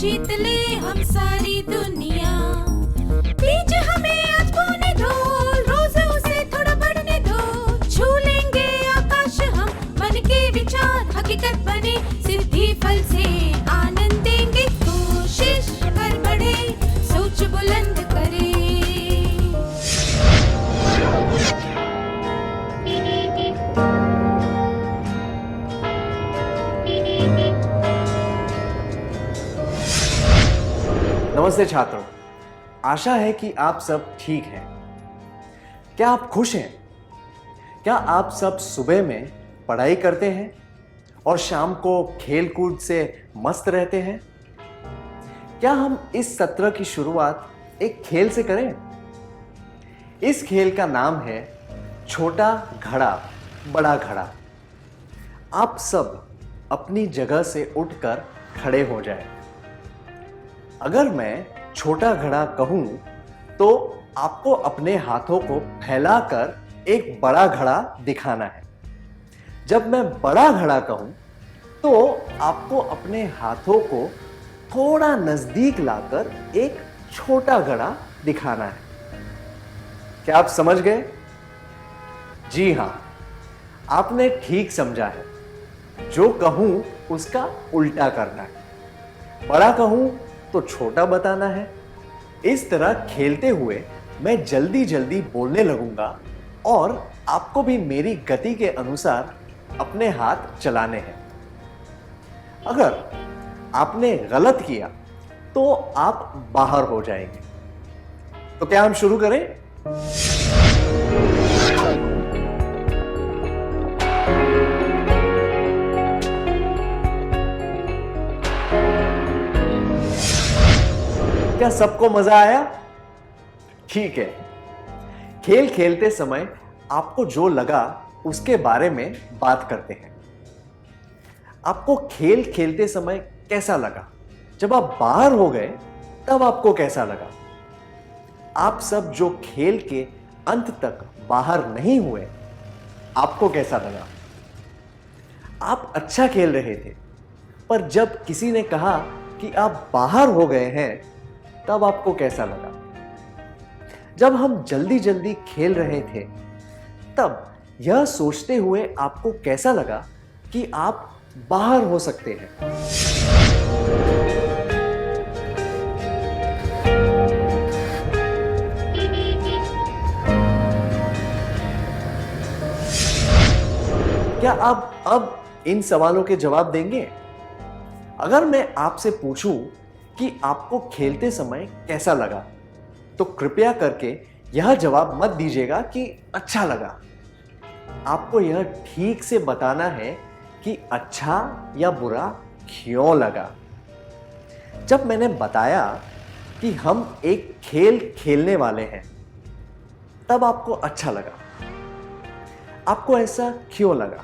जीत ले हम सारी दुनिया। बीच हमें आज बोने दो, रोज उसे थोड़ा बढ़ने दो। छू लेंगे आकाश हम, मन के विचार हकीकत बने। सिद्धि फल से आनंद देंगे, कोशिश कर बढ़े, सोच बुलंद करे। नमस्ते छात्रों, आशा है कि आप सब ठीक हैं। क्या आप खुश हैं? क्या आप सब सुबह में पढ़ाई करते हैं और शाम को खेल कूद से मस्त रहते हैं? क्या हम इस सत्र की शुरुआत एक खेल से करें? इस खेल का नाम है छोटा घड़ा बड़ा घड़ा। आप सब अपनी जगह से उठकर खड़े हो जाएं। अगर मैं छोटा घड़ा कहूं तो आपको अपने हाथों को फैलाकर एक बड़ा घड़ा दिखाना है। जब मैं बड़ा घड़ा कहूं तो आपको अपने हाथों को थोड़ा नजदीक लाकर एक छोटा घड़ा दिखाना है। क्या आप समझ गए? जी हां, आपने ठीक समझा है। जो कहूं उसका उल्टा करना है। बड़ा कहूं तो छोटा बताना है। इस तरह खेलते हुए मैं जल्दी जल्दी बोलने लगूंगा और आपको भी मेरी गति के अनुसार अपने हाथ चलाने हैं। अगर आपने गलत किया तो आप बाहर हो जाएंगे। तो क्या हम शुरू करें? क्या सबको मजा आया? ठीक है। खेल खेलते समय आपको जो लगा उसके बारे में बात करते हैं। आपको खेल खेलते समय कैसा लगा? जब आप बाहर हो गए तब आपको कैसा लगा? आप सब जो खेल के अंत तक बाहर नहीं हुए, आपको कैसा लगा? आप अच्छा खेल रहे थे, पर जब किसी ने कहा कि आप बाहर हो गए हैं, तब आपको कैसा लगा? जब हम जल्दी जल्दी खेल रहे थे, तब यह सोचते हुए आपको कैसा लगा कि आप बाहर हो सकते हैं? क्या आप अब इन सवालों के जवाब देंगे? अगर मैं आपसे पूछूं कि आपको खेलते समय कैसा लगा, तो कृपया करके यह जवाब मत दीजिएगा कि अच्छा लगा। आपको यह ठीक से बताना है कि अच्छा या बुरा क्यों लगा। जब मैंने बताया कि हम एक खेल खेलने वाले हैं, तब आपको अच्छा लगा। आपको ऐसा क्यों लगा?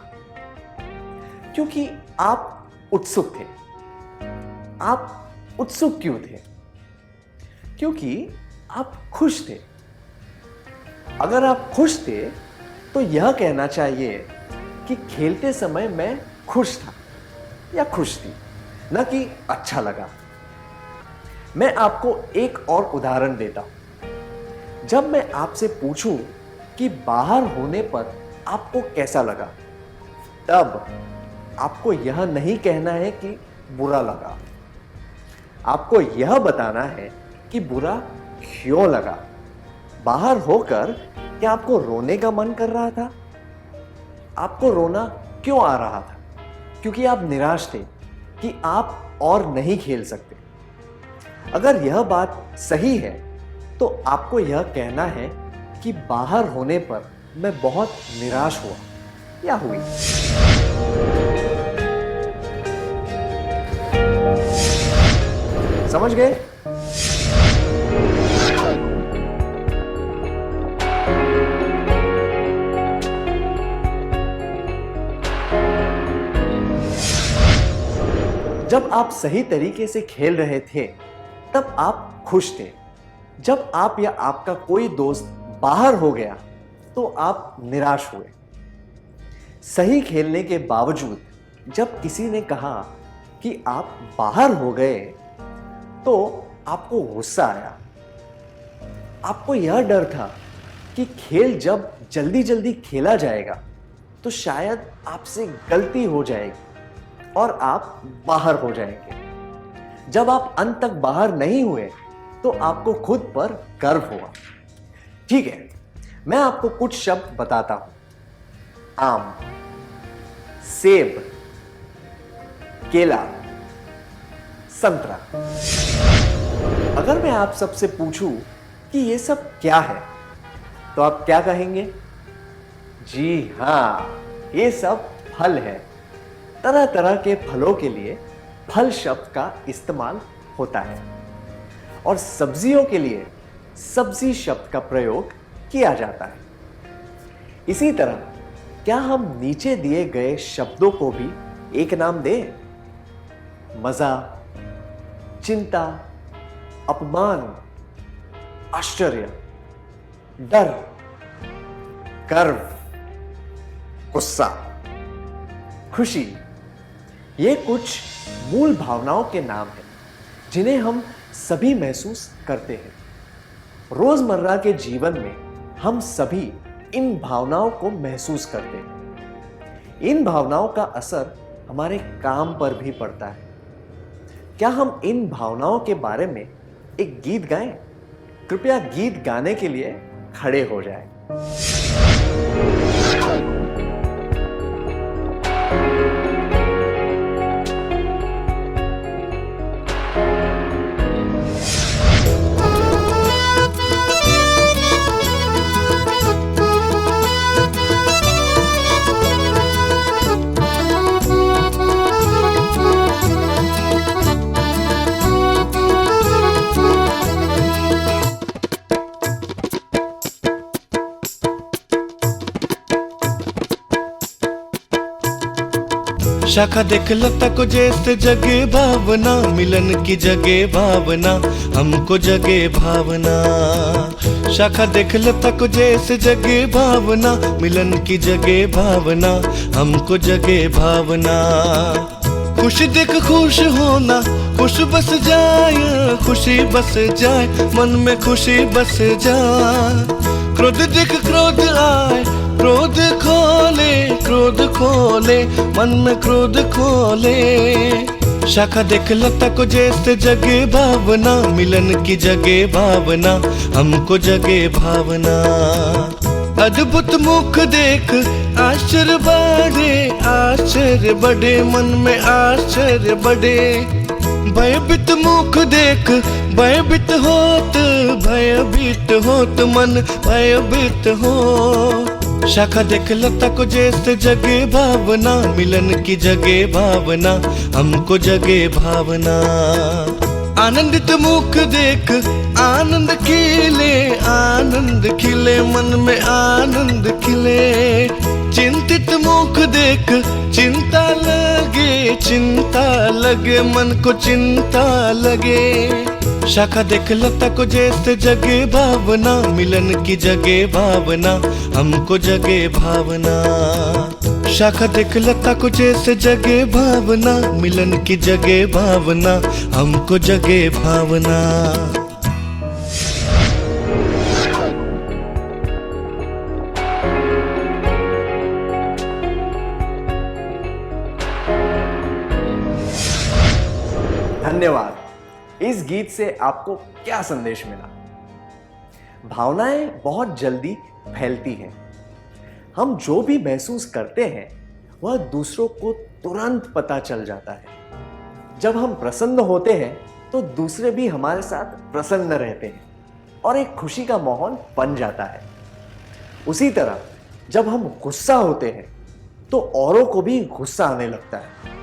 क्योंकि आप उत्सुक थे। आप उत्सुक क्यों थे? क्योंकि आप खुश थे। अगर आप खुश थे तो यह कहना चाहिए कि खेलते समय मैं खुश था या खुश थी, न कि अच्छा लगा। मैं आपको एक और उदाहरण देता हूं। जब मैं आपसे पूछूं कि बाहर होने पर आपको कैसा लगा, तब आपको यह नहीं कहना है कि बुरा लगा। आपको यह बताना है कि बुरा क्यों लगा। बाहर होकर क्या आपको रोने का मन कर रहा था? आपको रोना क्यों आ रहा था? क्योंकि आप निराश थे कि आप और नहीं खेल सकते। अगर यह बात सही है तो आपको यह कहना है कि बाहर होने पर मैं बहुत निराश हुआ या हुई। समझ गए? जब आप सही तरीके से खेल रहे थे, तब आप खुश थे। जब आप या आपका कोई दोस्त बाहर हो गया, तो आप निराश हुए। सही खेलने के बावजूद जब किसी ने कहा कि आप बाहर हो गए, तो आपको गुस्सा आया। आपको यह डर था कि खेल जब जल्दी जल्दी खेला जाएगा तो शायद आपसे गलती हो जाएगी और आप बाहर हो जाएंगे। जब आप अंत तक बाहर नहीं हुए तो आपको खुद पर गर्व हुआ। ठीक है, मैं आपको कुछ शब्द बताता हूं। आम, सेब, केला, संतरा। अगर मैं आप सबसे पूछूं कि ये सब क्या है तो आप क्या कहेंगे? जी हां, ये सब फल है। तरह तरह के फलों के लिए फल शब्द का इस्तेमाल होता है और सब्जियों के लिए सब्जी शब्द का प्रयोग किया जाता है। इसी तरह क्या हम नीचे दिए गए शब्दों को भी एक नाम दें? मजा, चिंता, अपमान, आश्चर्य, डर, गर्व, गुस्सा, खुशी। ये कुछ मूल भावनाओं के नाम हैं जिन्हें हम सभी महसूस करते हैं। रोजमर्रा के जीवन में हम सभी इन भावनाओं को महसूस करते हैं। इन भावनाओं का असर हमारे काम पर भी पड़ता है। क्या हम इन भावनाओं के बारे में एक गीत गाएं? कृपया गीत गाने के लिए खड़े हो जाएं। शाखा देख लता को जैसे जगे भावना, मिलन की जगे भावना, हमको जगे भावना। शाखा देख लता को जैसे जगे भावना, मिलन की जगे भावना, हमको जगे भावना। खुशी देख खुश होना, खुश बस जाए, खुशी बस जाए, मन में खुशी बस जाए। क्रोध देख क्रोध आए, क्रोध खोले, क्रोध खोले, मन में क्रोध खोले। शाखा देख लता को जैसे जगे भावना, मिलन की जगे भावना, हमको जगे भावना। अद्भुत मुख देख आश्चर्य बढ़े, आश्चर्य बढ़े, मन में आश्चर्य बढ़े। भयभीत मुख देख भयभीत होत, भयभीत होत, मन भयभीत हो। शाखा देख लता को जैसे जगे भावना, मिलन की जगे भावना, हमको जगे भावना। आनंदित मुख देख आनंद खिले, आनंद खिले, मन में आनंद खिले। चिंतित मुख देख चिंता लगे, चिंता लगे, मन को चिंता लगे। शाखा देख लता को जैसे जगे भावना, मिलन की जगे भावना, हमको जगे भावना। शाखा देख लता को जैसे जगे भावना, मिलन की जगे भावना, हमको जगे भावना। धन्यवाद। इस गीत से आपको क्या संदेश मिला? भावनाएं बहुत जल्दी फैलती हैं। हम जो भी महसूस करते हैं वह दूसरों को तुरंत पता चल जाता है। जब हम प्रसन्न होते हैं तो दूसरे भी हमारे साथ प्रसन्न रहते हैं और एक खुशी का माहौल बन जाता है। उसी तरह जब हम गुस्सा होते हैं तो औरों को भी गुस्सा आने लगता है।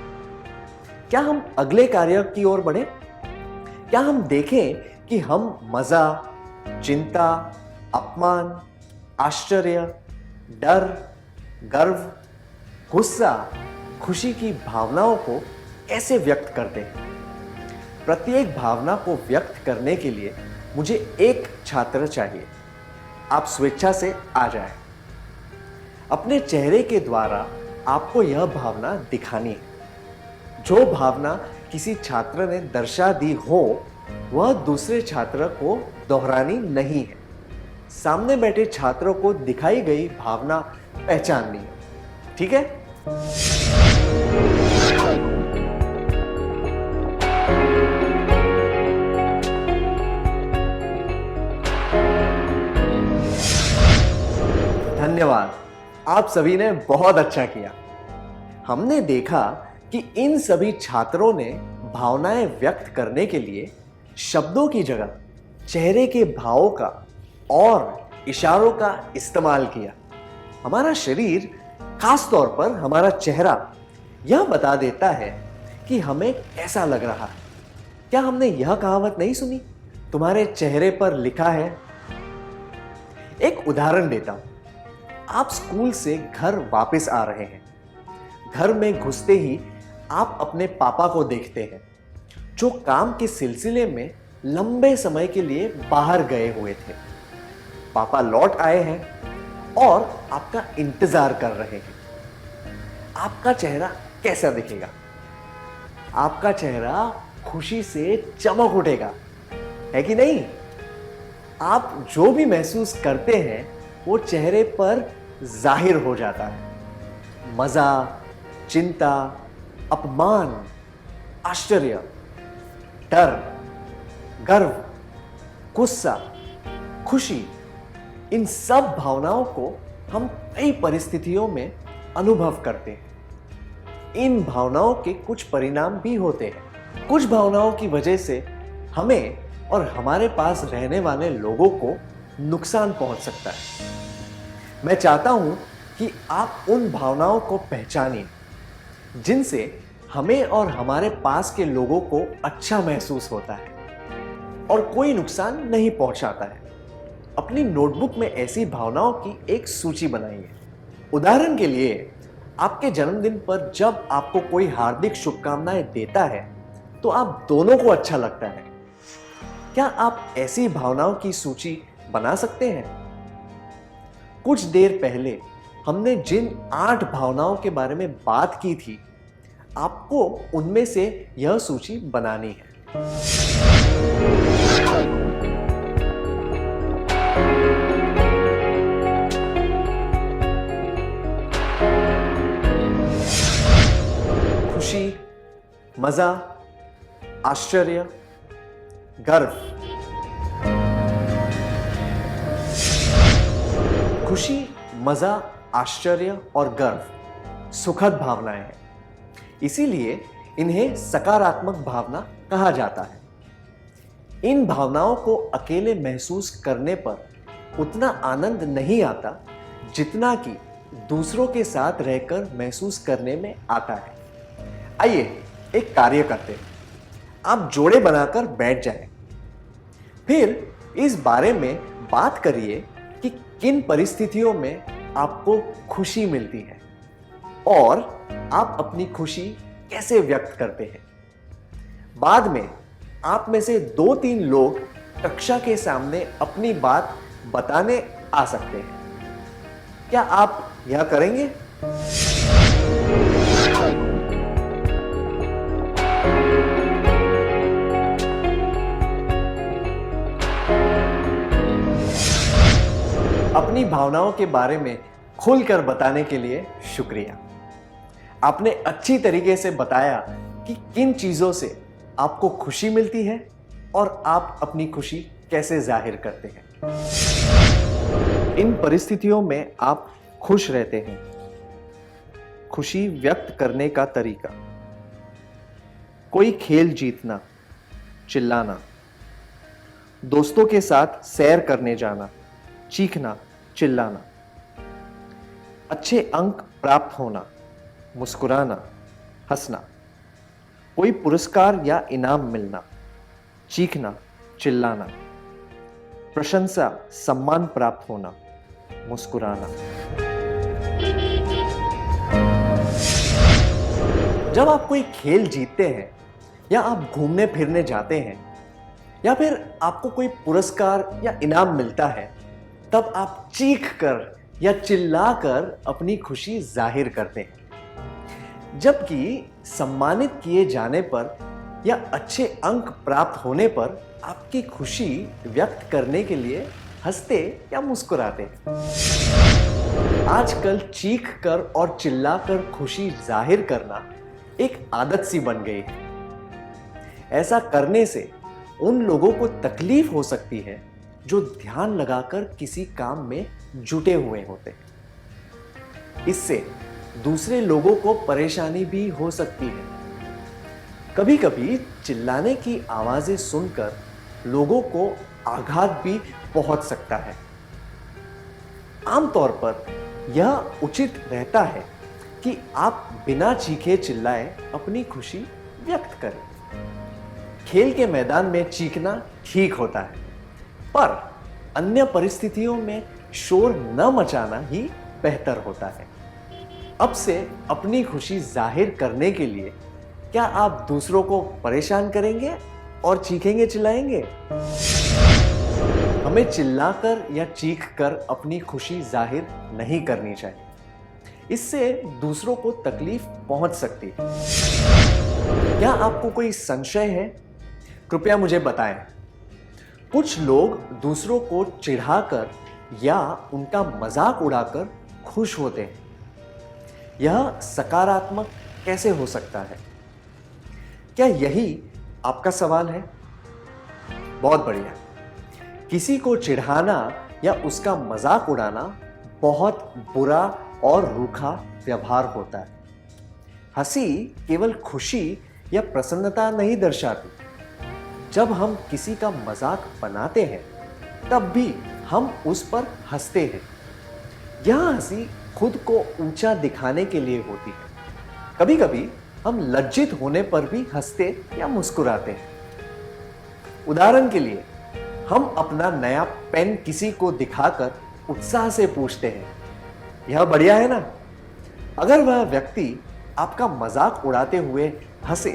क्या हम अगले कार्य की ओर बढ़े? क्या हम देखें कि हम मजा, चिंता, अपमान, आश्चर्य, डर, गर्व, गुस्सा, खुशी की भावनाओं को कैसे व्यक्त करते हैं? प्रत्येक भावना को व्यक्त करने के लिए मुझे एक छात्र चाहिए। आप स्वेच्छा से आ जाएं। अपने चेहरे के द्वारा आपको यह भावना दिखानी है। जो भावना किसी छात्र ने दर्शा दी हो वह दूसरे छात्र को दोहरानी नहीं है। सामने बैठे छात्रों को दिखाई गई भावना पहचाननी है। ठीक है? धन्यवाद, आप सभी ने बहुत अच्छा किया। हमने देखा कि इन सभी छात्रों ने भावनाएं व्यक्त करने के लिए शब्दों की जगह चेहरे के भावों का और इशारों का इस्तेमाल किया। हमारा शरीर, खास तौर पर हमारा चेहरा, यह बता देता है कि हमें कैसा लग रहा है। क्या हमने यह कहावत नहीं सुनी, तुम्हारे चेहरे पर लिखा है? एक उदाहरण देता हूं। आप स्कूल से घर वापस आ रहे हैं। घर में घुसते ही आप अपने पापा को देखते हैं, जो काम के सिलसिले में लंबे समय के लिए बाहर गए हुए थे। पापा लौट आए हैं और आपका इंतजार कर रहे हैं। आपका चेहरा कैसा दिखेगा? आपका चेहरा खुशी से चमक उठेगा, है कि नहीं? आप जो भी महसूस करते हैं वो चेहरे पर जाहिर हो जाता है। मजा, चिंता, अपमान, आश्चर्य, डर, गर्व, गुस्सा, खुशी, इन सब भावनाओं को हम कई परिस्थितियों में अनुभव करते हैं। इन भावनाओं के कुछ परिणाम भी होते हैं। कुछ भावनाओं की वजह से हमें और हमारे पास रहने वाले लोगों को नुकसान पहुंच सकता है। मैं चाहता हूं कि आप उन भावनाओं को पहचानिए जिनसे हमें और हमारे पास के लोगों को अच्छा महसूस होता है और कोई नुकसान नहीं पहुंचाता है। अपनी नोटबुक में ऐसी भावनाओं की एक सूची बनाइए। उदाहरण के लिए, आपके जन्मदिन पर जब आपको कोई हार्दिक शुभकामनाएं देता है तो आप दोनों को अच्छा लगता है। क्या आप ऐसी भावनाओं की सूची बना सकते हैं? कुछ देर पहले हमने जिन 8 भावनाओं के बारे में बात की थी, आपको उनमें से यह सूची बनानी है। खुशी, मजा, आश्चर्य, गर्व। खुशी, मजा, आश्चर्य और गर्व सुखद भावनाएं हैं, इसीलिए इन्हें सकारात्मक भावना कहा जाता है। इन भावनाओं को अकेले महसूस करने पर उतना आनंद नहीं आता जितना कि दूसरों के साथ रहकर महसूस करने में आता है। आइए एक कार्य करते हैं। आप जोड़े बनाकर बैठ जाएं। फिर इस बारे में बात करिए कि किन परिस्थितियों में आपको खुशी मिलती है और आप अपनी खुशी कैसे व्यक्त करते हैं। बाद में आप में से 2-3 लोग कक्षा के सामने अपनी बात बताने आ सकते हैं। क्या आप यह करेंगे? अपनी भावनाओं के बारे में खुलकर बताने के लिए शुक्रिया। आपने अच्छी तरीके से बताया कि किन चीजों से आपको खुशी मिलती है और आप अपनी खुशी कैसे जाहिर करते हैं। इन परिस्थितियों में आप खुश रहते हैं। खुशी व्यक्त करने का तरीका: कोई खेल जीतना, चिल्लाना, दोस्तों के साथ सैर करने जाना, चीखना, चिल्लाना, अच्छे अंक प्राप्त होना, मुस्कुराना, हंसना, कोई पुरस्कार या इनाम मिलना, चीखना, चिल्लाना, प्रशंसा, सम्मान प्राप्त होना, मुस्कुराना। जब आप कोई खेल जीतते हैं या आप घूमने फिरने जाते हैं या फिर आपको कोई पुरस्कार या इनाम मिलता है, तब आप चीख कर या चिल्लाकर अपनी खुशी जाहिर करते हैं। जबकि सम्मानित किए जाने पर या अच्छे अंक प्राप्त होने पर आपकी खुशी व्यक्त करने के लिए हंसते या मुस्कुराते हैं। आजकल चीख कर और चिल्लाकर खुशी जाहिर करना एक आदत सी बन गई है। ऐसा करने से उन लोगों को तकलीफ हो सकती है जो ध्यान लगाकर किसी काम में जुटे हुए होते हैं। इससे दूसरे लोगों को परेशानी भी हो सकती है। कभी कभी चिल्लाने की आवाजें सुनकर लोगों को आघात भी पहुंच सकता है। आमतौर पर यह उचित रहता है कि आप बिना चीखे चिल्लाए अपनी खुशी व्यक्त करें। खेल के मैदान में चीखना ठीक होता है, पर अन्य परिस्थितियों में शोर न मचाना ही बेहतर होता है। अब से अपनी खुशी जाहिर करने के लिए क्या आप दूसरों को परेशान करेंगे और चीखेंगे चिल्लाएंगे? हमें चिल्लाकर या चीखकर अपनी खुशी जाहिर नहीं करनी चाहिए। इससे दूसरों को तकलीफ पहुंच सकती है। क्या आपको कोई संशय है? कृपया मुझे बताएं। कुछ लोग दूसरों को चिढ़ाकर या उनका मजाक उड़ाकर खुश होते हैं। यह सकारात्मक कैसे हो सकता है? क्या यही आपका सवाल है? बहुत बढ़िया। किसी को चिढ़ाना या उसका मजाक उड़ाना बहुत बुरा और रूखा व्यवहार होता है। हंसी केवल खुशी या प्रसन्नता नहीं दर्शाती। जब हम किसी का मजाक बनाते हैं तब भी हम उस पर हंसते हैं। यह हंसी खुद को ऊंचा दिखाने के लिए होती है। कभी कभी हम लज्जित होने पर भी हंसते या मुस्कुराते हैं। उदाहरण के लिए हम अपना नया पेन किसी को दिखाकर उत्साह से पूछते हैं, यह बढ़िया है ना? अगर वह व्यक्ति आपका मजाक उड़ाते हुए हंसे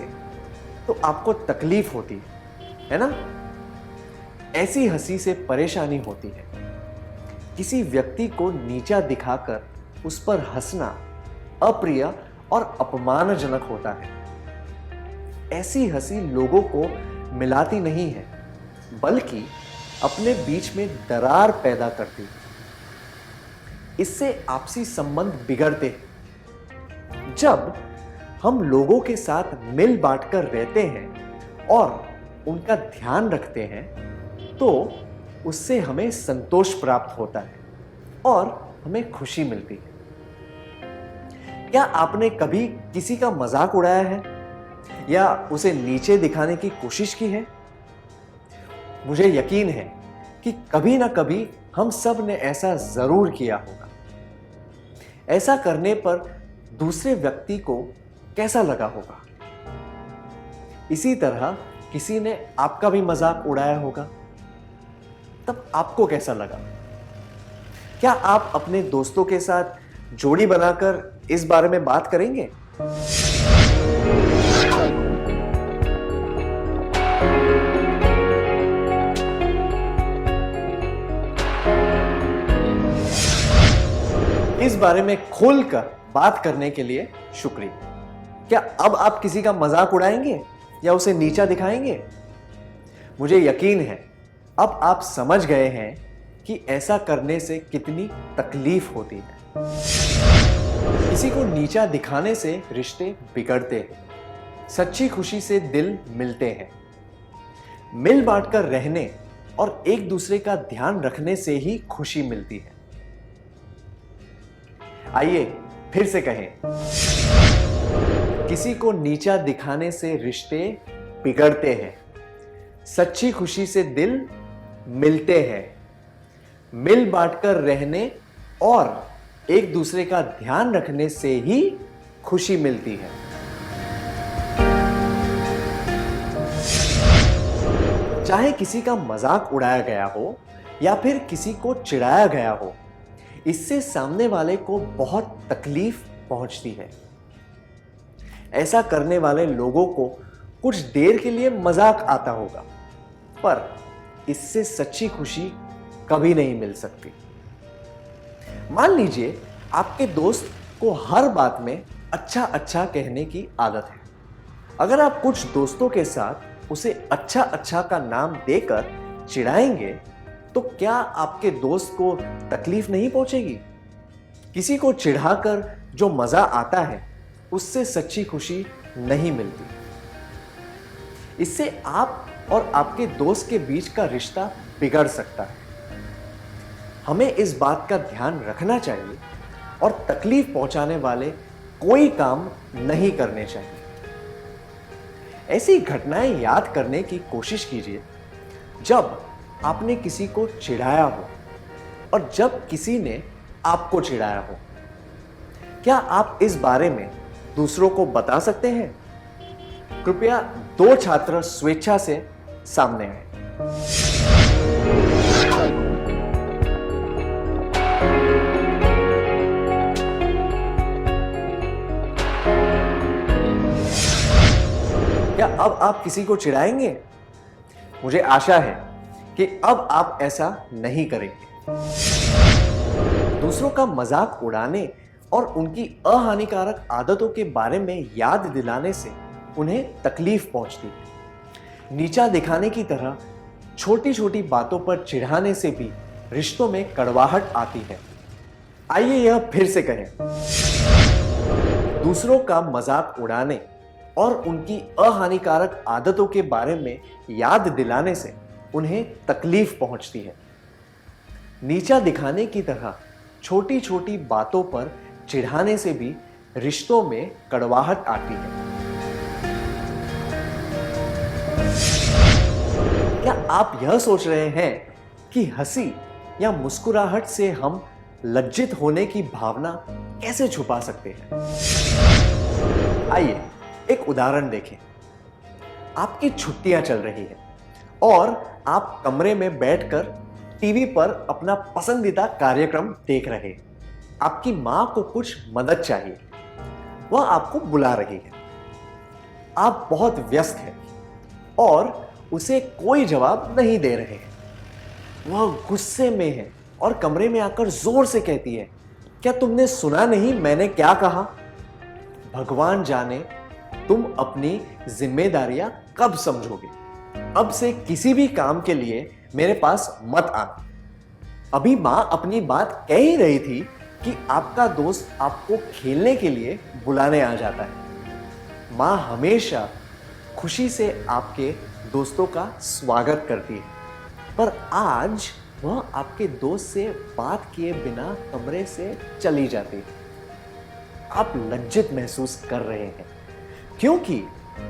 तो आपको तकलीफ होती है ना? ऐसी हंसी से परेशानी होती है। किसी व्यक्ति को नीचा दिखाकर उस पर हंसना अप्रिय और अपमानजनक होता है। ऐसी हंसी लोगों को मिलाती नहीं है, बल्कि अपने बीच में दरार पैदा करती है। इससे आपसी संबंध बिगड़ते हैं। जब हम लोगों के साथ मिल बांटकर रहते हैं और उनका ध्यान रखते हैं तो उससे हमें संतोष प्राप्त होता है और हमें खुशी मिलती है। क्या आपने कभी किसी का मजाक उड़ाया है या उसे नीचे दिखाने की कोशिश की है? मुझे यकीन है कि कभी ना कभी हम सब ने ऐसा जरूर किया होगा। ऐसा करने पर दूसरे व्यक्ति को कैसा लगा होगा? इसी तरह किसी ने आपका भी मजाक उड़ाया होगा, तब आपको कैसा लगा? क्या आप अपने दोस्तों के साथ जोड़ी बनाकर इस बारे में बात करेंगे? इस बारे में खोलकर बात करने के लिए शुक्रिया। क्या अब आप किसी का मजाक उड़ाएंगे या उसे नीचा दिखाएंगे? मुझे यकीन है अब आप समझ गए हैं कि ऐसा करने से कितनी तकलीफ होती है। किसी को नीचा दिखाने से रिश्ते बिगड़ते हैं। सच्ची खुशी से दिल मिलते हैं। मिल बांटकर रहने और एक दूसरे का ध्यान रखने से ही खुशी मिलती है। आइए फिर से कहें, किसी को नीचा दिखाने से रिश्ते बिगड़ते हैं। सच्ची खुशी से दिल मिलते हैं। मिल बांटकर रहने और एक दूसरे का ध्यान रखने से ही खुशी मिलती है। चाहे किसी का मजाक उड़ाया गया हो या फिर किसी को चिढ़ाया गया हो, इससे सामने वाले को बहुत तकलीफ पहुंचती है। ऐसा करने वाले लोगों को कुछ देर के लिए मजाक आता होगा, पर इससे सच्ची खुशी कभी नहीं मिल सकती। मान लीजिए आपके दोस्त को हर बात में अच्छा अच्छा कहने की आदत है। अगर आप कुछ दोस्तों के साथ उसे अच्छा अच्छा का नाम देकर चिढ़ाएंगे तो क्या आपके दोस्त को तकलीफ नहीं पहुंचेगी? किसी को चिढ़ाकर जो मजा आता है उससे सच्ची खुशी नहीं मिलती। इससे आप और आपके दोस्त के बीच का रिश्ता बिगड़ सकता है। हमें इस बात का ध्यान रखना चाहिए और तकलीफ पहुंचाने वाले कोई काम नहीं करने चाहिए। ऐसी घटनाएं याद करने की कोशिश कीजिए जब आपने किसी को चिढ़ाया हो और जब किसी ने आपको चिढ़ाया हो। क्या आप इस बारे में दूसरों को बता सकते हैं? कृपया 2 छात्र स्वेच्छा से सामने आए। क्या अब आप किसी को चिढ़ाएंगे? मुझे आशा है कि अब आप ऐसा नहीं करेंगे। दूसरों का मजाक उड़ाने और उनकी अहानिकारक आदतों के बारे में याद दिलाने से उन्हें तकलीफ पहुंचती है। नीचा दिखाने की तरह छोटी छोटी बातों पर चिढ़ाने से भी रिश्तों में कड़वाहट आती है। आइए यह फिर से कहें। दूसरों का मजाक उड़ाने और उनकी अहानिकारक आदतों के बारे में याद दिलाने से उन्हें तकलीफ पहुंचती है। नीचा दिखाने की तरह छोटी छोटी बातों पर चिढ़ाने से भी रिश्तों में कड़वाहट आती है। क्या आप यह सोच रहे हैं कि हंसी या मुस्कुराहट से हम लज्जित होने की भावना कैसे छुपा सकते हैं? आइए एक उदाहरण देखें। आपकी छुट्टियां चल रही हैं और आप कमरे में बैठकर टीवी पर अपना पसंदीदा कार्यक्रम देख रहे हैं। आपकी मां को कुछ मदद चाहिए, वह आपको बुला रही है। आप बहुत व्यस्त हैं और उसे कोई जवाब नहीं दे रहे हैं। वह गुस्से में है और कमरे में आकर जोर से कहती है, क्या तुमने सुना नहीं मैंने क्या कहा? भगवान जाने तुम अपनी जिम्मेदारियां कब समझोगे। अब से किसी भी काम के लिए मेरे पास मत आना। अभी मां अपनी बात कह ही रही थी कि आपका दोस्त आपको खेलने के लिए बुलाने आ जाता है। मां हमेशा खुशी से आपके दोस्तों का स्वागत करती है, पर आज वह आपके दोस्त से बात किए बिना कमरे से चली जाती है। आप लज्जित महसूस कर रहे हैं क्योंकि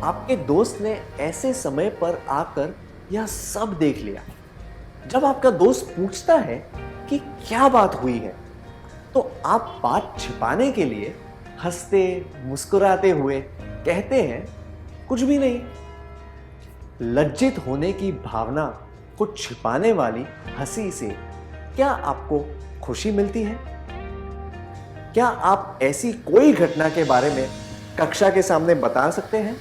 आपके दोस्त ने ऐसे समय पर आकर यह सब देख लिया। जब आपका दोस्त पूछता है कि क्या बात हुई है, तो आप बात छिपाने के लिए हंसते मुस्कुराते हुए कहते हैं, कुछ भी नहीं। लज्जित होने की भावना को छिपाने वाली हंसी से क्या आपको खुशी मिलती है? क्या आप ऐसी कोई घटना के बारे में कक्षा के सामने बता सकते हैं?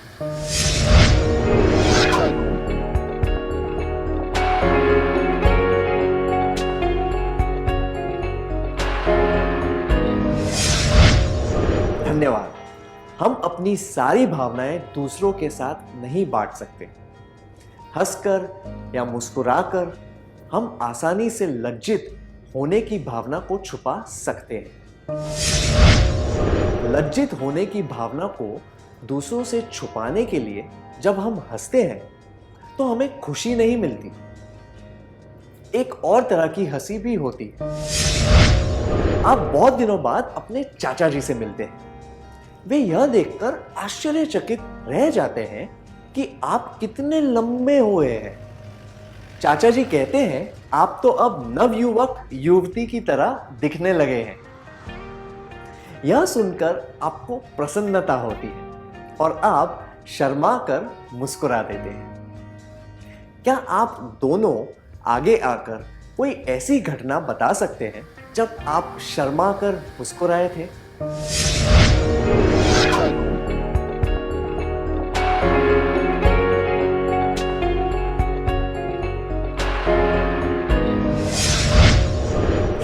धन्यवाद। हम अपनी सारी भावनाएं दूसरों के साथ नहीं बांट सकते। हंसकर या मुस्कुराकर हम आसानी से लज्जित होने की भावना को छुपा सकते हैं। लज्जित होने की भावना को दूसरों से छुपाने के लिए जब हम हंसते हैं तो हमें खुशी नहीं मिलती। एक और तरह की हंसी भी होती है। आप बहुत दिनों बाद अपने चाचा जी से मिलते हैं। वे यह देखकर आश्चर्यचकित रह जाते हैं कि आप कितने लंबे हुए हैं। चाचा जी कहते हैं, आप तो अब नवयुवक युवती की तरह दिखने लगे हैं। यह सुनकर आपको प्रसन्नता होती है और आप शर्मा कर मुस्कुरा देते हैं। क्या आप दोनों आगे आकर कोई ऐसी घटना बता सकते हैं जब आप शर्मा कर मुस्कुराए थे?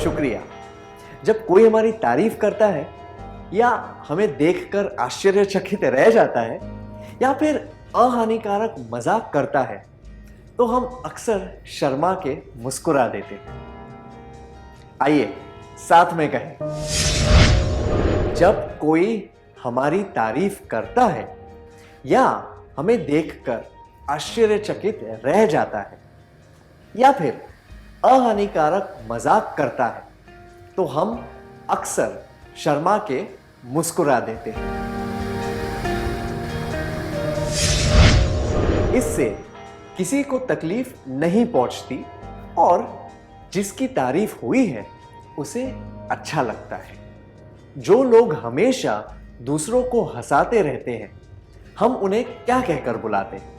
शुक्रिया। जब कोई हमारी तारीफ करता है या हमें देखकर आश्चर्यचकित रह जाता है, या फिर अहानिकारक मजाक करता है तो हम अक्सर शर्मा के मुस्कुरा देते हैं। आइए साथ में कहें, जब कोई हमारी तारीफ करता है या हमें देखकर आश्चर्यचकित रह जाता है या फिर अहानिकारक मजाक करता है तो हम अक्सर शर्मा के मुस्कुरा देते हैं। इससे किसी को तकलीफ नहीं पहुंचती और जिसकी तारीफ हुई है उसे अच्छा लगता है। जो लोग हमेशा दूसरों को हंसाते रहते हैं, हम उन्हें क्या कहकर बुलाते हैं?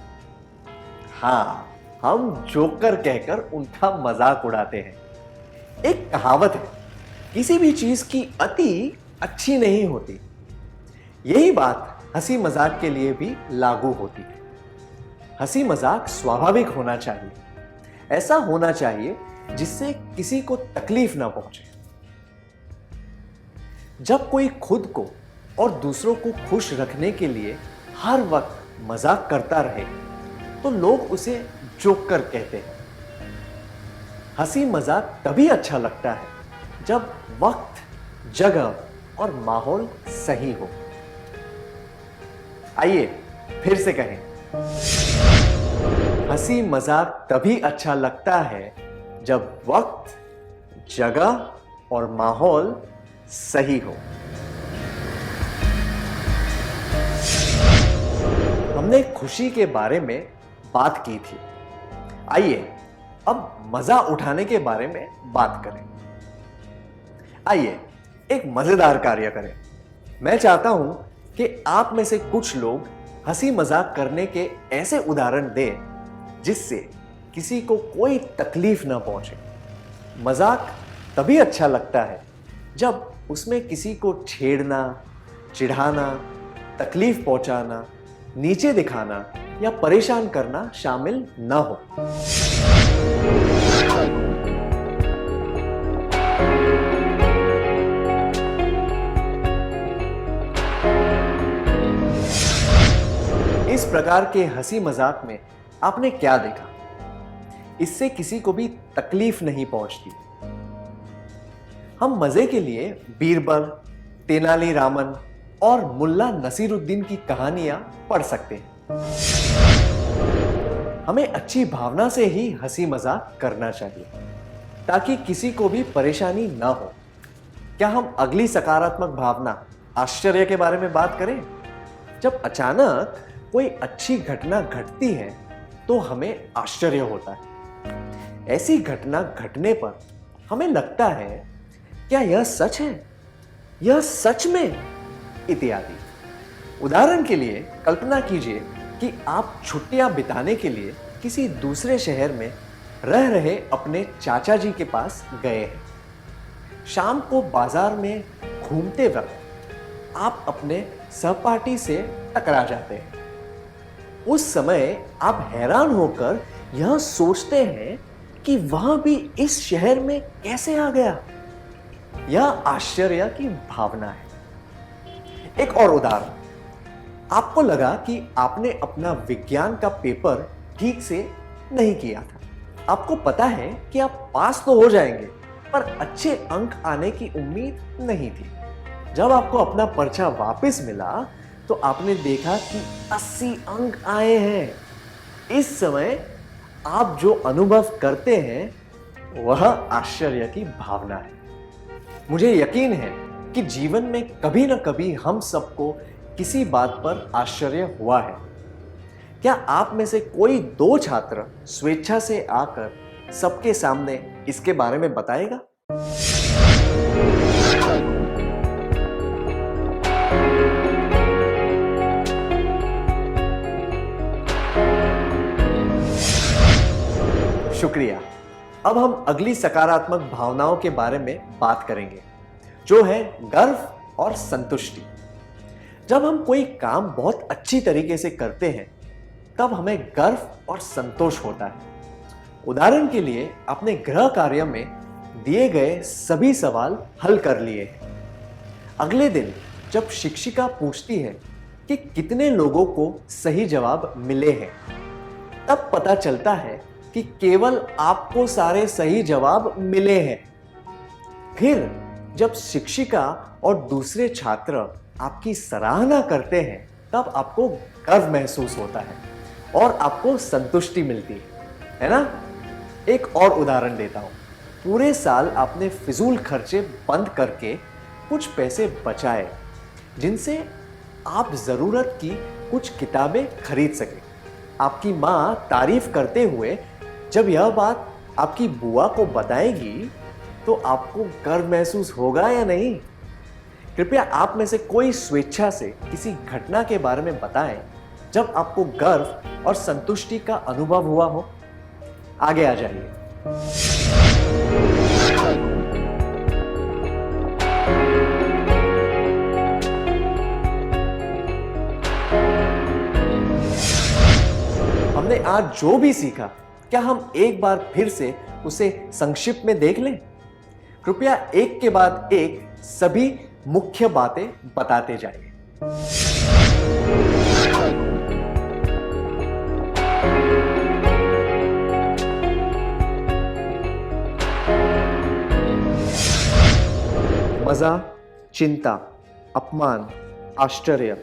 हाँ, हम जोकर कहकर उनका मजाक उड़ाते हैं। एक कहावत है, किसी भी चीज की अति अच्छी नहीं होती। यही बात हंसी मजाक के लिए भी लागू होती है। हंसी मजाक स्वाभाविक होना चाहिए, ऐसा होना चाहिए जिससे किसी को तकलीफ ना पहुंचे। जब कोई खुद को और दूसरों को खुश रखने के लिए हर वक्त मजाक करता रहे तो लोग उसे जोकर कहते हैं। हंसी मजाक तभी अच्छा लगता है जब वक्त, जगह और माहौल सही हो। आइए फिर से कहें, हंसी मजाक तभी अच्छा लगता है जब वक्त, जगह और माहौल सही हो। हमने खुशी के बारे में बात की थी। आइए अब मजा उठाने के बारे में बात करें। आइए एक मजेदार कार्य करें। मैं चाहता हूं कि आप में से कुछ लोग हंसी मजाक करने के ऐसे उदाहरण दें जिससे किसी को कोई तकलीफ ना पहुंचे। मजाक तभी अच्छा लगता है जब उसमें किसी को छेड़ना, चिढ़ाना, तकलीफ पहुंचाना, नीचे दिखाना या परेशान करना शामिल न हो। इस प्रकार के हंसी मजाक में आपने क्या देखा? इससे किसी को भी तकलीफ नहीं पहुंचती। हम मजे के लिए बीरबल, तेनालीरामन और मुल्ला नसीरुद्दीन की कहानियां पढ़ सकते हैं। हमें अच्छी भावना से ही हंसी मजाक करना चाहिए ताकि किसी को भी परेशानी ना हो। क्या हम अगली सकारात्मक भावना आश्चर्य के बारे में बात करें? जब अचानक कोई अच्छी घटना घटती है तो हमें आश्चर्य होता है। ऐसी घटना घटने पर हमें लगता है, क्या यह सच है? यह सच में? इत्यादि। उदाहरण के लिए कल्पना कीजिए कि आप छुट्टियां बिताने के लिए किसी दूसरे शहर में रह रहे अपने चाचा जी के पास गए हैं। शाम को बाजार में घूमते वक्त आप अपने सहपाठी से टकरा जाते हैं। उस समय आप हैरान होकर यह सोचते हैं कि वह भी इस शहर में कैसे आ गया। यह आश्चर्य की भावना है। एक और उदाहरण, आपको लगा कि आपने अपना विज्ञान का पेपर ठीक से नहीं किया था। आपको पता है कि आप पास तो हो जाएंगे, पर अच्छे अंक आने की उम्मीद नहीं थी। जब आपको अपना पर्चा वापस मिला तो आपने देखा कि 80 अंक आए हैं। इस समय आप जो अनुभव करते हैं वह आश्चर्य की भावना है। मुझे यकीन है कि जीवन में कभी न कभी हम सबको किसी बात पर आश्चर्य हुआ है। क्या आप में से कोई 2 छात्र स्वेच्छा से आकर सबके सामने इसके बारे में बताएगा? शुक्रिया। अब हम अगली सकारात्मक भावनाओं के बारे में बात करेंगे, जो है गर्व और संतुष्टि। जब हम कोई काम बहुत अच्छी तरीके से करते हैं तब हमें गर्व और संतोष होता है। उदाहरण के लिए अपने गृह कार्य में दिए गए सभी सवाल हल कर लिए हैं। अगले दिन जब शिक्षिका पूछती है कि कितने लोगों को सही जवाब मिले हैं, तब पता चलता है कि केवल आपको सारे सही जवाब मिले हैं। फिर जब शिक्षिका और दूसरे छात्र आपकी सराहना करते हैं, तब आपको गर्व महसूस होता है और आपको संतुष्टि मिलती है ना? एक और उदाहरण देता हूं। पूरे साल आपने फिजूल खर्चे बंद करके कुछ पैसे बचाए, जिनसे आप जरूरत की कुछ किताबें खरीद सके। आपकी मां तारीफ करते हुए जब यह बात आपकी बुआ को बताएगी, तो आपको गर्व महसूस होगा या नहीं? कृपया आप में से कोई स्वेच्छा से किसी घटना के बारे में बताएं जब आपको गर्व और संतुष्टि का अनुभव हुआ हो। आगे आ जाइए। हमने आज जो भी सीखा, क्या हम एक बार फिर से उसे संक्षिप्त में देख लें? कृपया एक के बाद एक सभी मुख्य बातें बताते जाइए। मजा, चिंता, अपमान, आश्चर्य,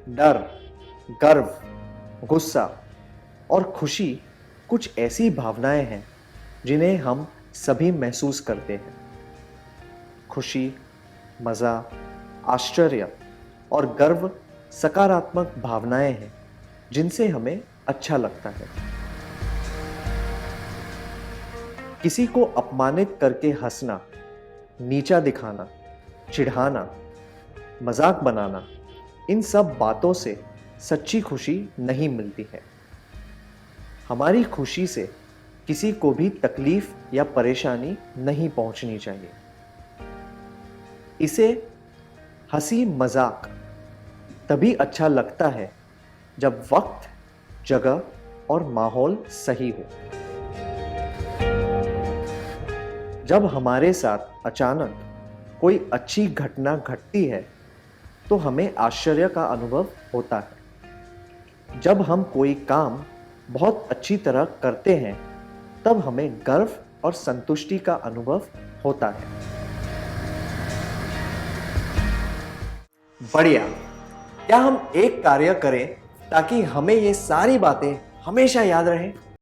डर, गर्व, गुस्सा और खुशी कुछ ऐसी भावनाएं हैं जिन्हें हम सभी महसूस करते हैं। खुशी, मजा, आश्चर्य और गर्व सकारात्मक भावनाएं हैं जिनसे हमें अच्छा लगता है। किसी को अपमानित करके हंसना, नीचा दिखाना, चिढ़ाना, मजाक बनाना, इन सब बातों से सच्ची खुशी नहीं मिलती है। हमारी खुशी से किसी को भी तकलीफ या परेशानी नहीं पहुंचनी चाहिए। इसे हंसी मजाक तभी अच्छा लगता है जब वक्त, जगह और माहौल सही हो। जब हमारे साथ अचानक कोई अच्छी घटना घटती है, तो हमें आश्चर्य का अनुभव होता है। जब हम कोई काम बहुत अच्छी तरह करते हैं, तब हमें गर्व और संतुष्टि का अनुभव होता है। बढ़िया। क्या हम एक कार्य करें ताकि हमें ये सारी बातें हमेशा याद रहें?